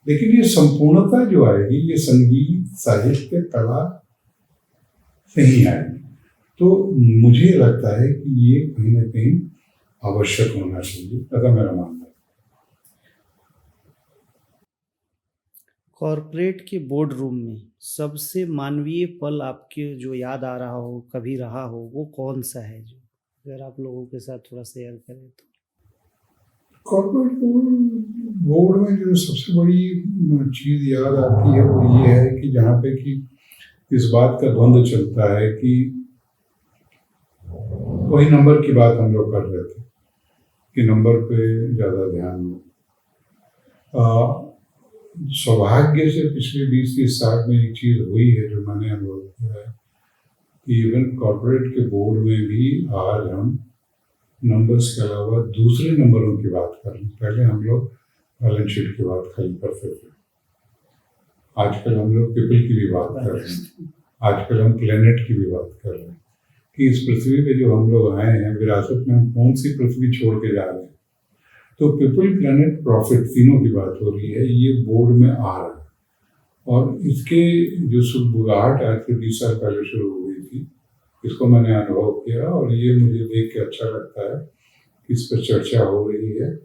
लेकिन ये संपूर्णता जो आएगी ये संगीत, साहित्य, कला से ही आएगी। तो मुझे लगता है कि ये कहीं ना कहीं आवश्यक होना चाहिए, ऐसा मेरा मानना है। कॉर्पोरेट के बोर्ड रूम में सबसे मानवीय पल आपके जो याद आ रहा हो, कभी रहा हो, वो कौन सा है? जो अगर आप लोगों के साथ थोड़ा शेयर करें तो। कॉर्पोरेट बोर्ड में जो सबसे बड़ी चीज़ याद आती है वो ये है कि जहाँ पे कि इस बात का द्वंद्व चलता है कि वही नंबर की बात हम लोग कर रहे थे कि नंबर पे ज़्यादा ध्यान दो। सौभाग्य से पिछले 20-30 साल में एक चीज़ हुई है जो मैंने अनुभव किया है कि इवन कॉर्पोरेट के बोर्ड में भी आज हम नंबर्स के अलावा दूसरे नंबरों की बात कर रहे हैं। पहले हम लोग बैलेंस शीट की बात खाली करते थे, आजकल हम लोग पीपल की भी बात कर रहे हैं, आजकल हम प्लेनेट की भी बात कर रहे हैं कि इस पृथ्वी पे जो हम लोग आए हैं विरासत में हम कौन सी पृथ्वी छोड़ के जा रहे हैं। तो पीपल, प्लेनेट, प्रॉफिट तीनों की बात हो रही है, ये बोर्ड में आ रहा है। और इसके जो सुगबुगाहट आज से 20 साल पहले शुरू हुई थी, इसको मैंने अनुभव किया और ये मुझे देख के अच्छा लगता है कि इस पर चर्चा हो रही है।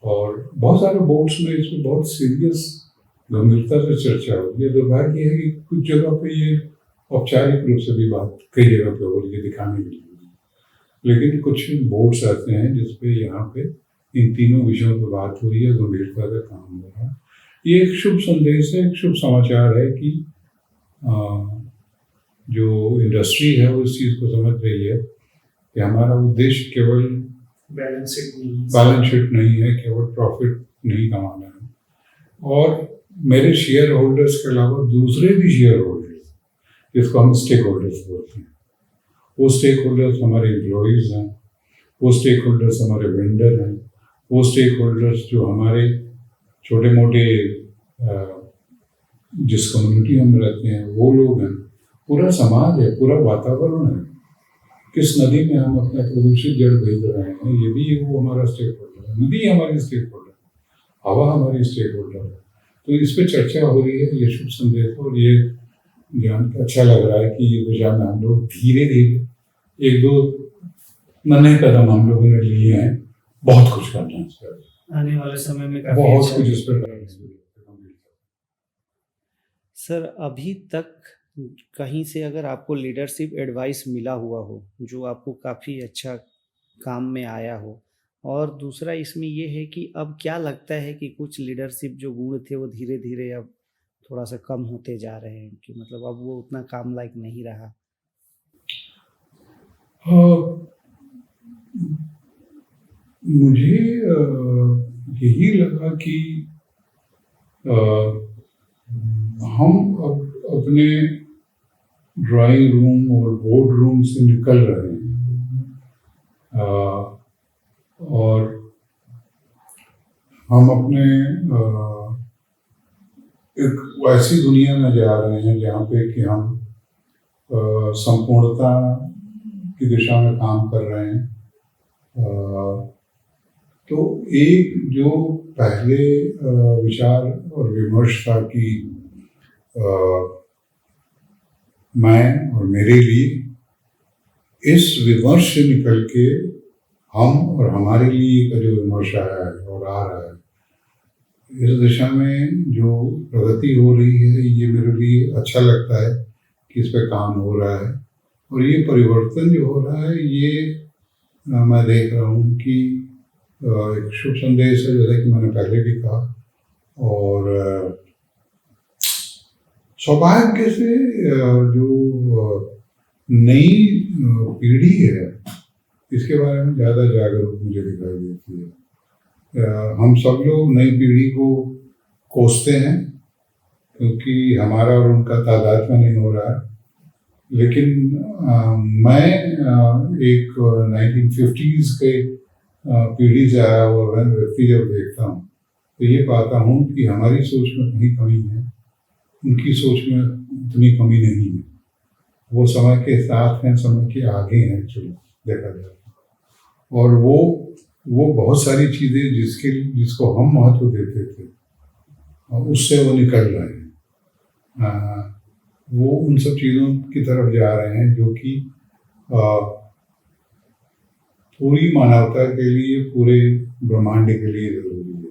और बहुत सारे बोर्ड्स में इसमें बहुत सीरियस गंभीरता से चर्चा हो रही है। दुर्भाग्य है कि कुछ जगह पे ये औपचारिक रूप से भी बात कई जगह पे हो रही है दिखाने के लिए, लेकिन कुछ बोर्ड्स ऐसे हैं जिसपे यहाँ पे इन तीनों विषयों पर बात हो रही है, गंभीरता का काम हो रहा है। ये एक शुभ संदेश है, एक शुभ समाचार है कि जो इंडस्ट्री है वो इस चीज़ को समझ रही है कि हमारा उद्देश्य केवल बैलेंस शीट नहीं है, केवल प्रॉफिट नहीं कमाना है। और मेरे शेयर होल्डर्स के अलावा दूसरे भी शेयर होल्डर्स, जिसको हम स्टेक होल्डर्स बोलते हैं, वो स्टेक होल्डर्स हमारे एम्प्लॉयज़ हैं, वो स्टेक होल्डर्स हमारे वेंडर हैं, वो स्टेक होल्डर्स जो हमारे छोटे मोटे जिस कम्युनिटी में रहते हैं वो लोग हैं, पूरा समाज है, पूरा वातावरण है। किस नदी में हम अपना प्रदूषित जल भेज रहे हैं, ये भी वो हमारा स्टेक होल्डर है, नदी हमारी स्टेक होल्डर है, हवा हमारी स्टेक होल्डर है। तो इस पर चर्चा हो रही है, ये शुभ संदेश। और ये जान के अच्छा लग रहा है कि ये दिशा में हम लोग धीरे धीरे 1-2 नन्हे कदम हम लोगों ने लिए हैं। बहुत कुछ करना है इस पर, आने वाले समय में काफी बहुत अच्छा कुछ इस पर होगा। सर अभी तक कहीं से अगर आपको लीडरशिप एडवाइस मिला हुआ हो जो आपको काफ़ी अच्छा काम में आया हो, और दूसरा इसमें ये है कि अब क्या लगता है कि कुछ लीडरशिप जो गुण थे वो धीरे धीरे अब थोड़ा सा कम होते जा रहे हैं, कि मतलब अब वो उतना काम लायक नहीं रहा। मुझे यही लगा कि हम अब अपने ड्राइंग रूम और बोर्ड रूम से निकल रहे हैं और हम अपने एक वैसी दुनिया में जा रहे हैं जहाँ पे कि हम संपूर्णता की दिशा में काम कर रहे हैं। तो एक जो पहले विचार और विमर्श था कि मैं और मेरे लिए, इस विमर्श से निकल के हम और हमारे लिए का जो विमर्श आया है और आ रहा है, इस दिशा में जो प्रगति हो रही है, ये मेरे लिए अच्छा लगता है कि इस पे काम हो रहा है। और ये परिवर्तन जो हो रहा है ये मैं देख रहा हूँ कि एक शुभ संदेश है, जैसा कि मैंने पहले भी कहा। और सौभाग्य से जो नई पीढ़ी है इसके बारे में ज़्यादा जागरूक मुझे दिखाई देती है। हम सब लोग नई पीढ़ी को कोसते हैं क्योंकि हमारा और उनका तादात्म्य नहीं हो रहा है, लेकिन मैं एक 1950s के पीढ़ी से आया हुआ व्यक्ति जब देखता हूँ तो ये पाता हूँ कि हमारी सोच में कहीं कमी है, उनकी सोच में इतनी कमी नहीं है। वो समय के साथ हैं, समय के आगे हैं एक्चुअली देखा जाए। और वो बहुत सारी चीज़ें जिसको हम महत्व देते थे उससे वो निकल रहे हैं। वो उन सब चीज़ों की तरफ जा रहे हैं जो कि पूरी मानवता के लिए, पूरे ब्रह्मांड के लिए जरूरी है।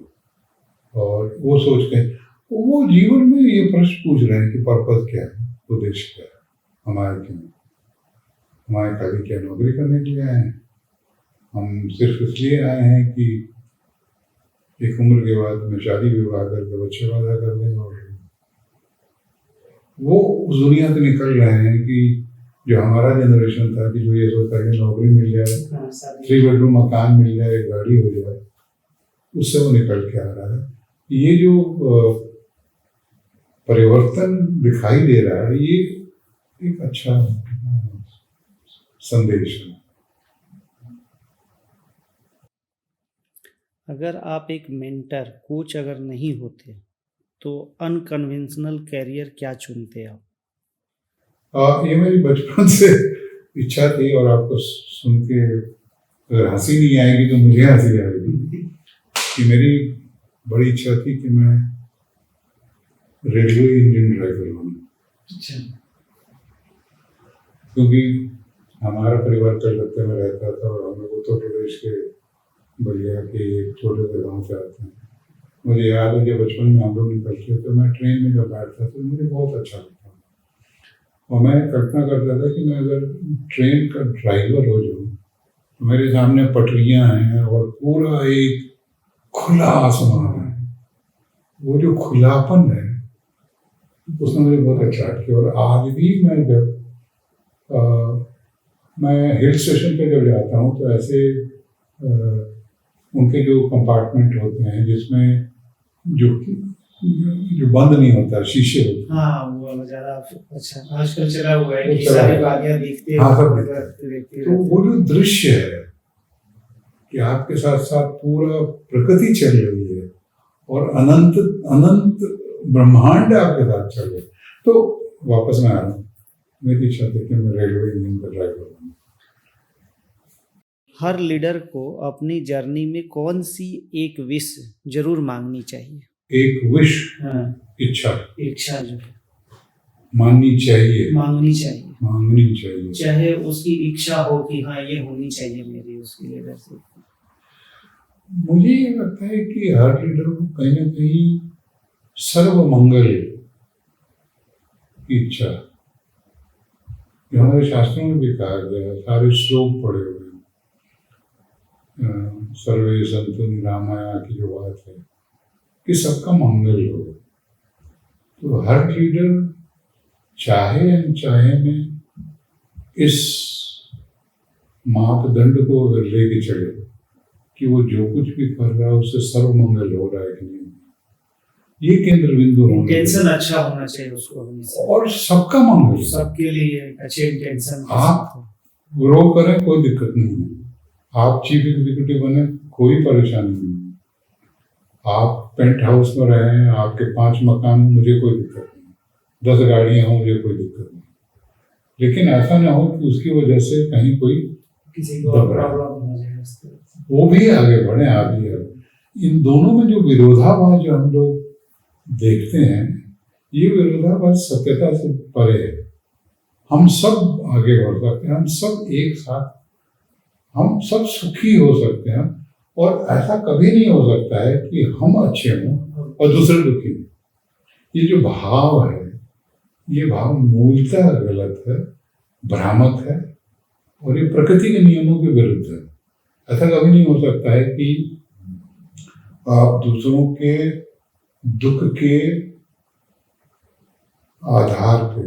और वो सोचते हैं, वो जीवन में ये प्रश्न पूछ रहे हैं कि पर्पस क्या है, उद्देश्य क्या है, हमारे खाली क्या नौकरी करने के लिए आए हैं, हम सिर्फ इसलिए आए हैं कि एक उम्र के बाद में शादी विवाह करके बच्चे पैदा कर दें, और वो उस दुनिया से निकल रहे हैं कि जो हमारा जनरेशन था कि जो ये सोचता है कि नौकरी मिल जाए, 3 बेडरूम मकान मिल जाए, गाड़ी हो जाए, उससे वो निकल के आ रहा है। ये जो परिवर्तन दिखाई दे रहा है, ये एक अच्छा संदेश है। अगर आप एक मेंटर कोच अगर नहीं होते तो अनकन्वेंशनल कैरियर क्या चुनते आप? ये मेरी बचपन से इच्छा थी, और आपको सुन के अगर हंसी नहीं आएगी तो मुझे हंसी आएगी कि मेरी बड़ी इच्छा थी कि मैं रेलवे इंजन ड्राइवर बनूं। अच्छा। क्योंकि हमारा परिवार कलकत्ते में रहता था और हम लोग उत्तर प्रदेश के बलिया के एक छोटे से गाँव से आते हैं। मुझे याद है कि बचपन में हम लोग निकलते थे, मैं ट्रेन में जब बैठता तो मुझे बहुत अच्छा लगता, और मैं कल्पना करता था कि मैं अगर ट्रेन का ड्राइवर हो जाऊँ तो मेरे सामने पटरियाँ हैं और पूरा एक खुला आसमान है। वो जो खुलापन है उसने मुझे बहुत अट्रैक्ट किया। और आज भी मैं जब मैं हिल स्टेशन पे जब जाता हूँ तो ऐसे उनके जो कंपार्टमेंट होते हैं जिसमें जो बंद नहीं होता, शीशे होते हैं। हाँ, वो ज़्यादा अच्छा आजकल चला हुआ है कि चला सारी है। गाड़ियाँ देखते हाँ, सब देखते तो वो जो दृश्य है कि आपके साथ साथ पूरा प्रकृति चल रही है और अनंत अनंत ब्रह्मांड आपके साथ चल रहे, तो वापस मैं आ रहा हूँ। मेरी इच्छा थी कि मैं रेलवे इंजन का ड्राइवर बनूं। हर लीडर को अपनी जर्नी में कौन सी एक विश जरूर मांगनी चाहिए? एक विश, हाँ, इच्छा इच्छा जो है माननी चाहिए, मांगनी चाहिए, मांगनी चाहिए। चाहे उसकी इच्छा हो कि हाँ ये होनी चाहिए मेरी उसकी लीडरशिप। मुझे ये लगता है कि हर लीडर को कहीं ना कहीं सर्व मंगल की इच्छा, जो हमारे शास्त्रों में भी कहा गया है, सारे श्लोक पढ़े हुए हैं, सर्वे संतु निरामया की जो बात है कि सबका मंगल हो। तो हर लीडर चाहे अनचाहे में इस मापदंड को अगर लेके चले कि वो जो कुछ भी कर रहा है उससे सर्व मंगल हो रहा है कि नहीं, ये केंद्र बिंदु होना इंटेंशन अच्छा होना चाहिए उसको हमेशा, और सबका मंगल, सबके लिए अच्छे इंटेंशन। आप ग्रो करें कोई दिक्कत नहीं है, आप चीफ एग्जीक्यूटिव बने कोई परेशानी नहीं है, आप पेंट हाउस में रहें, आपके 5 मकान हो, मुझे कोई दिक्कत नहीं, 10 गाड़ियां हो, मुझे कोई दिक्कत नहीं, लेकिन ऐसा ना हो कि उसकी वजह से कहीं कोई किसी को प्रॉब्लम हो जाए, वो भी आगे बढ़े, आप भी आगे। इन दोनों में जो विरोधाभास जो हम लोग देखते हैं, ये विरोधाभास सत्यता से परे है। हम सब आगे बढ़ सकते हैं, हम सब एक साथ, हम सब सुखी हो सकते हैं, और ऐसा कभी नहीं हो सकता है कि हम अच्छे हों और दूसरे दुखी हों। ये जो भाव है, ये भाव मूलतः गलत है, भ्रामक है, और ये प्रकृति के नियमों के विरुद्ध है। ऐसा कभी नहीं हो सकता है कि आप दूसरों के दुख के आधार पे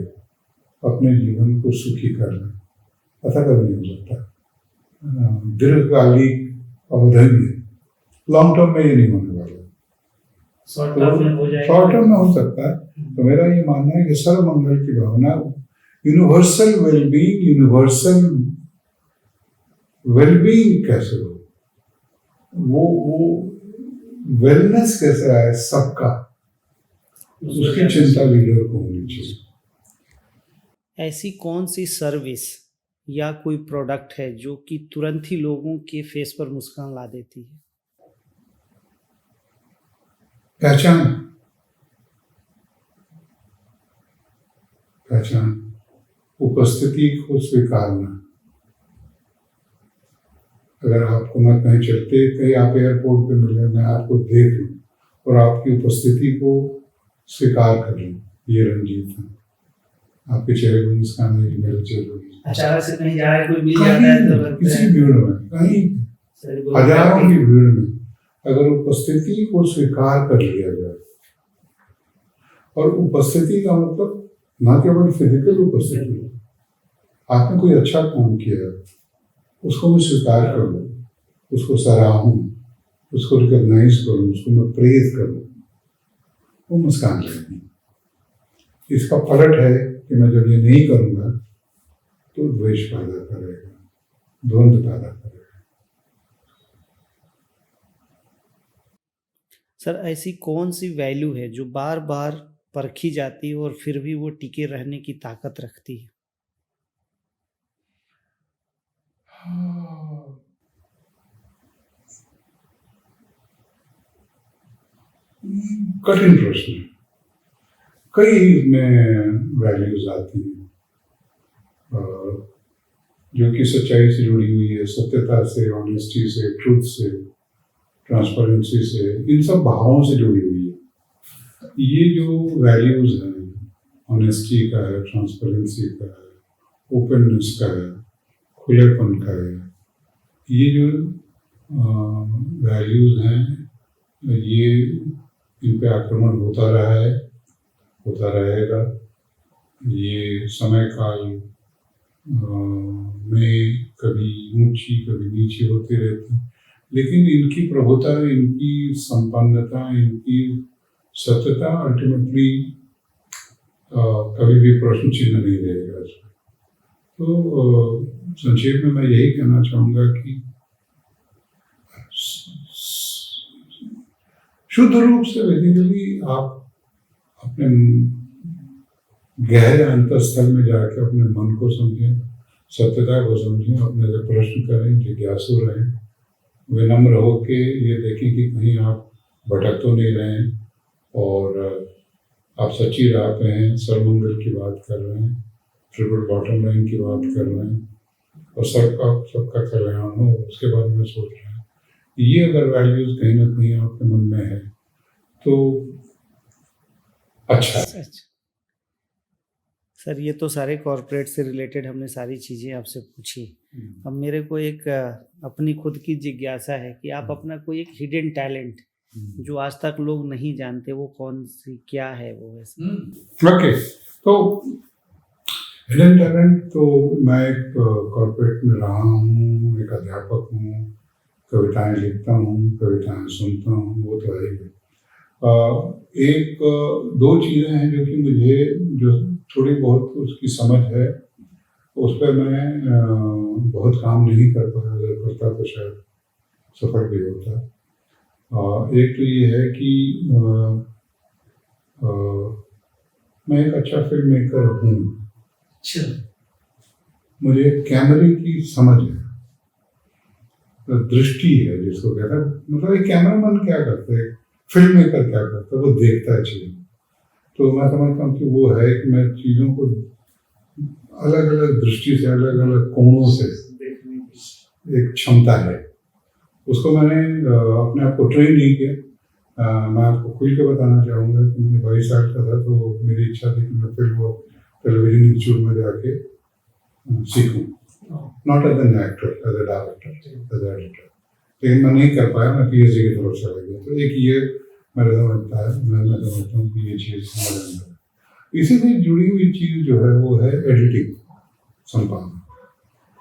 अपने जीवन को सुखी कर लें, ऐसा कभी नहीं हो सकता। दीर्घकालिक अवधि में, लॉन्ग टर्म में ये नहीं होने वाला, शॉर्ट टर्म में हो जाएगा, शॉर्ट टर्म में हो सकता है। तो मेरा ये मानना है कि सर्व मंगल की भावना, यूनिवर्सल वेलबींग, यूनिवर्सल वेलबींग कैसे हो, वो वेलनेस कैसे आए सबका, उसकी चिंता लीडर को होनी चाहिए। ऐसी कौन सी सर्विस या कोई प्रोडक्ट है जो कि तुरंत ही लोगों के फेस पर मुस्कान ला देती है? पहचान, पहचान, उपस्थिति को स्वीकारना। अगर आपको मैं कहीं चलते, कहीं आप एयरपोर्ट पे मिले, मैं आपको देख लूं और आपकी उपस्थिति को स्वीकार कर लूं, ये रंजीत है, आपके चेहरे पर मुस्कान है कि मेरे चेहरे पर। अचानक से कहीं जा रहे कोई मिल जाता है तो किसी भीड़ में कहीं हजारों की भीड़ में अगर उपस्थिति को स्वीकार कर लिया जाए, और उपस्थिति का मतलब ना केवल फिजिकल उपस्थिति, आपने कोई अच्छा काम किया उसको मैं स्वीकार करूँ, उसको सराहूँ, उसको रिकॉग्नाइज करूँ, उसको मैं प्रेज करूँ, वो मुस्कान लगेगी। इसका पलट है कि मैं जब ये नहीं करूँगा तो द्वेष पैदा करेगा, द्वंद्व पैदा करेगा। सर ऐसी कौन सी वैल्यू है जो बार बार परखी जाती है और फिर भी वो टिके रहने की ताकत रखती है? कठिन प्रश्न है। कई इसमें वैल्यूज आती हैं जो कि सच्चाई से जुड़ी हुई है, सत्यता से, ऑनेस्टी से, ट्रूथ से, ट्रांसपेरेंसी से, इन सब भावों से जुड़ी हुई है। ये जो वैल्यूज हैं, ऑनेस्टी का है, ट्रांसपेरेंसी का है, ओपननेस का है, खुलेपन का है, ये जो वैल्यूज हैं, ये इन पे आक्रमण होता रहा है, होता रहेगा। ये समय काल में कभी ऊंची कभी नीची होती रहती, लेकिन इनकी प्रभुता, इनकी संपन्नता, इनकी सत्यता अल्टीमेटली कभी भी प्रश्न चिन्ह नहीं रहेगा इसमें। तो संक्षेप में मैं यही कहना चाहूँगा कि शुद्ध रूप से बेसिकली आप अपने गहरे अंतस्थल में जाकर अपने मन को समझें, सत्यता को समझें, अपने से प्रश्न करें, जिज्ञासु रहें, विनम्र होके ये देखें कि कहीं आप भटक तो नहीं रहे हैं और आप सच्ची राह पे हैं, सर्वमंगल की बात कर रहे हैं, ट्रिपल बॉटम लाइन की बात कर रहे हैं और सबका कल्याण हो, उसके बारे में सोच रहे हैं। ये अगर वैल्यूज कहीं ना कहीं आपके मन में है तो अच्छा है। सर ये तो सारे कॉर्पोरेट से रिलेटेड हमने सारी चीज़ें आपसे पूछी। अब मेरे को एक अपनी खुद की जिज्ञासा है कि आप अपना कोई एक हिडन टैलेंट जो आज तक लोग नहीं जानते, वो कौन सी क्या है वो वैसे? ओके, तो हिडन टैलेंट तो मैं एक कॉर्पोरेट में रहा हूँ, एक अध्यापक हूँ, कविताएं लिखता हूँ, कविताएं सुनता हूँ, वो तो है ही। एक दो चीज़ें हैं जो कि मुझे जो थोड़ी बहुत उसकी समझ है, उस पर मैं बहुत काम नहीं कर पाया, अगर करता तो शायद सफल भी होता। एक तो ये है कि मैं एक अच्छा फिल्म मेकर हूँ। अच्छा, मुझे कैमरे की समझ है, दृष्टि है जिसको कहते हैं। मतलब एक कैमरामैन क्या करता है, फिल्म मेकर क्या करता है, वो देखता है चीज़। तो मैं समझता हूँ कि वो है कि मैं चीज़ों को अलग अलग दृष्टि से, अलग अलग कोणों से एक क्षमता है, उसको मैंने अपने आप को ट्रेन नहीं किया। मैं आपको खुल के बताना चाहूँगा कि मैंने 22 साल का था तो मेरी इच्छा थी कि मैं फिल्म और टेलीविजन इंस्टीट्यूट में जाके सीखूँ, not as an actor, as a director, as a editor. लेकिन मैं नहीं कर पाया, मैं PhD की तरफ चला गया। तो एक ये मैं समझता हूँ कि ये चीज़ हमारे अंदर है। इसी से जुड़ी हुई चीज़ जो है वो है एडिटिंग, संपादन,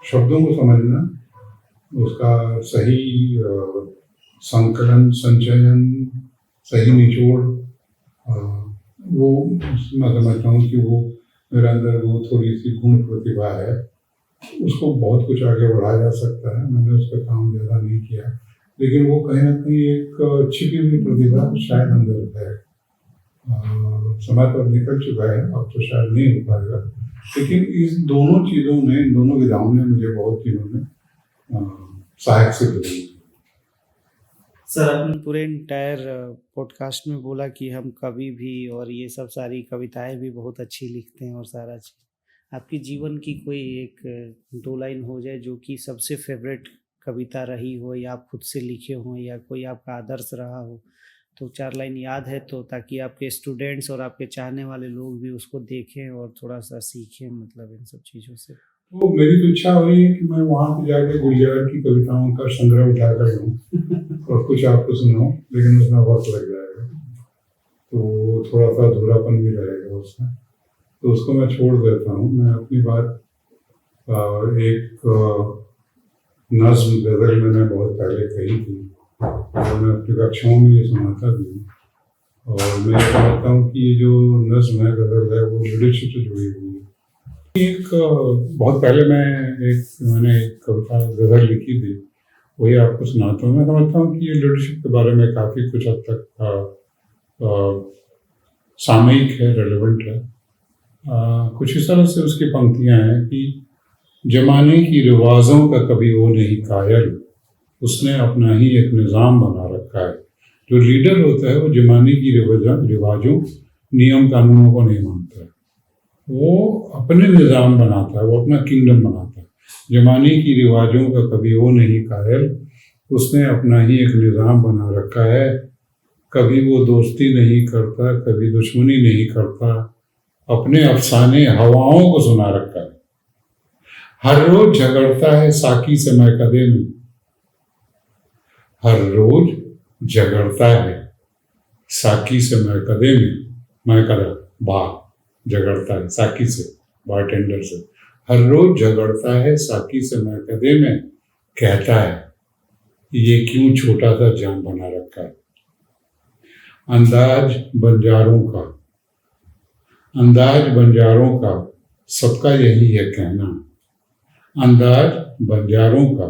शब्दों को समझना, उसका सही संकलन, संचयन, सही निचोड़, वो मैं समझता हूँ कि वो मेरे अंदर वो थोड़ी सी गुण प्रतिभा है। उसको बहुत कुछ आगे बढ़ाया जा सकता है, मैंने उस पर काम ज़्यादा नहीं किया, लेकिन वो कहीं ना कहीं एक छिपी हुई प्रतिभा शायद अंदर है। समय पर निकल चुका है, अब तो शायद नहीं हो पाएगा, लेकिन इस दोनों चीज़ों ने, इन दोनों विधाओं ने मुझे बहुत चीज़ों में सहायक सिद्ध हुई। सर आपने पूरे इंटायर पॉडकास्ट में बोला कि हम कवि भी, और ये सब सारी कविताएं भी बहुत अच्छी लिखते हैं और सारा चीज़। आपकी जीवन की कोई एक दो लाइन हो जाए जो कि सबसे फेवरेट कविता रही हो, या आप खुद से लिखे हो, या कोई आपका आदर्श रहा हो, तो 4 लाइन याद है तो, ताकि आपके स्टूडेंट्स और आपके चाहने वाले लोग भी उसको देखें और थोड़ा सा सीखें, मतलब इन सब चीज़ों से। तो मेरी तो इच्छा हो रही है कि मैं वहाँ पे जाके गुलजार की कविताओं का संग्रह उठा कर लूँ और कुछ आपको सुनाऊँ, लेकिन उसमें वक्त लग जाएगा, तो थोड़ा सा अधूरापन भी रहेगा उसमें, तो उसको मैं छोड़ देता हूँ। मैं अपनी बात एक नज़्म गज़ल मैंने बहुत पहले कही थी और मैं अपनी कक्षाओं में ये सुनाता भी हूँ, और मैं ये समझता हूँ कि ये जो नज़्म है, गज़ल है, वो लीडरशिप से जुड़ी हुई है। एक बहुत पहले मैंने एक कविता गज़ल लिखी थी, वही आपको सुनाता हूँ। मैं समझता हूँ कि ये लीडरशिप के बारे में काफ़ी कुछ हद तक सामयिक है, रेलेवेंट है। कुछ इस तरह से उसकी पंक्तियाँ हैं कि जमाने की रिवाजों का कभी वो नहीं कायल, उसने अपना ही एक निज़ाम बना रखा है। जो लीडर होता है वो जमाने की रिवाजों, नियम कानूनों को नहीं मानता है, वो अपने निज़ाम बनाता है, वो अपना किंगडम बनाता है। जमाने की रिवाजों का कभी वो नहीं कायल, उसने अपना ही एक निज़ाम बना रखा है। कभी वो दोस्ती नहीं करता, कभी दुश्मनी नहीं करता, अपने अफसाने हवाओं को सुना रखा है। हर रोज झगड़ता है साकी से मैकदे में, हर रोज झगड़ता है साकी से मैकदे में, मैकदा बार झगड़ता है साकी से, बारटेंडर से। हर रोज झगड़ता है साकी से मैकदे में, कहता है ये क्यों छोटा सा जाम बना रखा है। अंदाज बंजारों का, अंदाज बंजारों का सबका यही है कहना, अंदाज बंजारों का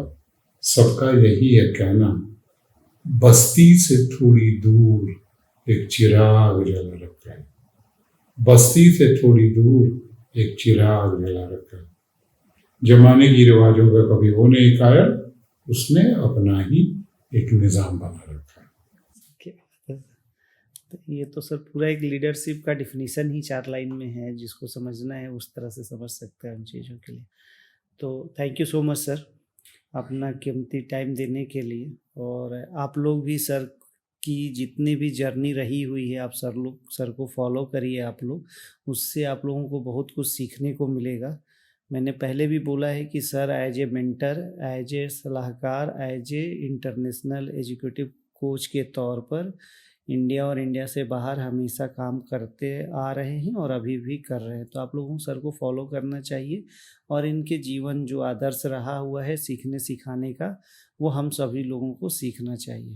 सबका यही है कहना, बस्ती से थोड़ी दूर एक चिराग जला रखा है, बस्ती से थोड़ी दूर एक चिराग जला रखा है। जमाने की रिवाजों का कभी वो नहीं कायल, उसने अपना ही एक निज़ाम बना रखा है। क्या बात है। तो ये तो सर पूरा एक लीडरशिप का डिफिनीशन ही 4 लाइन में है, जिसको समझना है उस तरह से समझ सकता है उन चीज़ों के लिए। तो thank you so much sir, अपना कीमती टाइम देने के लिए। और आप लोग भी सर की जितनी भी जर्नी रही हुई है, आप सर को फॉलो करिए आप लोग, उससे आप लोगों को बहुत कुछ सीखने को मिलेगा। मैंने पहले भी बोला है कि sir as a mentor, as a सलाहकार, as a international educative coach के तौर पर इंडिया और इंडिया से बाहर हमेशा काम करते आ रहे हैं और अभी भी कर रहे हैं। तो आप लोगों को सर को फॉलो करना चाहिए और इनके जीवन जो आदर्श रहा हुआ है सीखने सिखाने का, वो हम सभी लोगों को सीखना चाहिए।